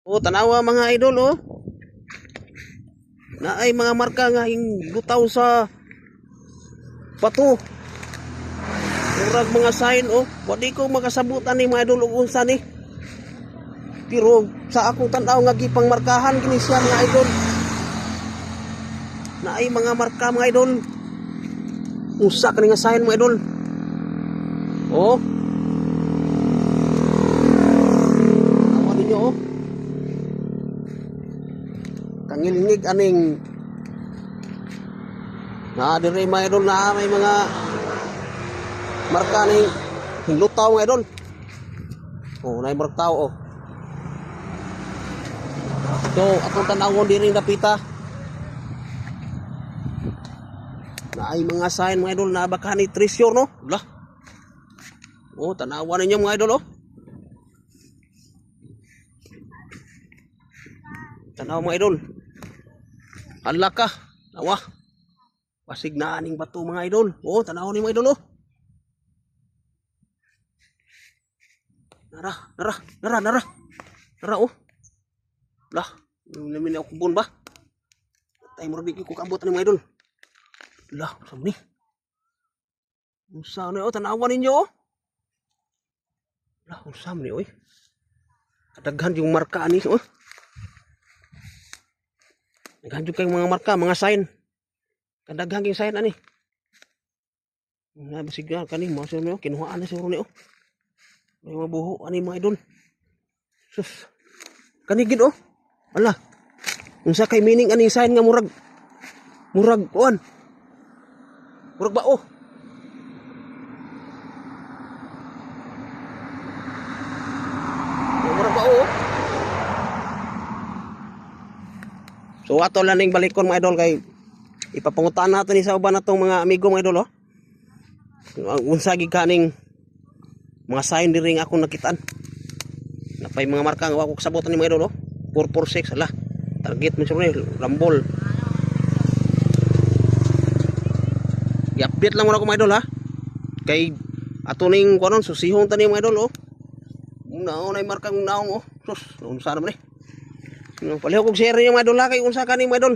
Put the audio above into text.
O tanawa mga idol oh. Na ay mga marka nga lutaw sa bato. Murag mga sign oh. Wadi ko makasabutan ni mga idol ug unsa ni. Pero sa akong tan-aw nga gipang markahan kini siya mga idol. Na ay mga marka mga idol. Usa kani nga sign mga idol. Oh. Awa ninyo oh. Tangilingig aning na dire mga idol na may mga marka ni hinlutaw mga idol. Oh, nay marka oh. So, atong tanawon diri napita. Na ay mga sign mga idol na baka ni treasure no. Lah. Oh, tanawan ninyo mga idol oh. Tanaw mga idol. Hala ka. Nawa. Pasig na aning bato mga idol. Oh, tanaw ni mga idol oh. Nara oh. Lah, namin ako kubon ba? Tay mo rin ko kabot ni mga idol. Lah, saan ni? Unsa na oh, tanawan ninyo oh. Lah, unsa man ni oy. Kadaghan yung marka ani oh. Naghanjog kayong mga marka, mga sign. Kadaghan yung sign ani. Nabasig na kani mo sa mo kinuhaan na siguro ni oh. May mabuho ani mga idol. Sus. Kani gid oh. Ala. Unsa kay meaning ani sign nga murag kuan. Murag ba oh. Murag ba oh. So ato lang ning balikon mga idol kay ipapangutan nato ni sa uban natong mga amigo mga idol oh. Unsa gid kaning mga sign diri nga akong nakitaan. Napay mga marka nga wa ko kasabutan ni mga idol oh. 446 ala. Target mo siguro ni Rambol. I-update lang muna ko mga idol ha. Kay ato ning kuanon susihon tani mga idol oh. Unay markang naong oh. Sus, unsa naman eh. Palihog og share niyo mga idol ha kay unsa kani mga idol.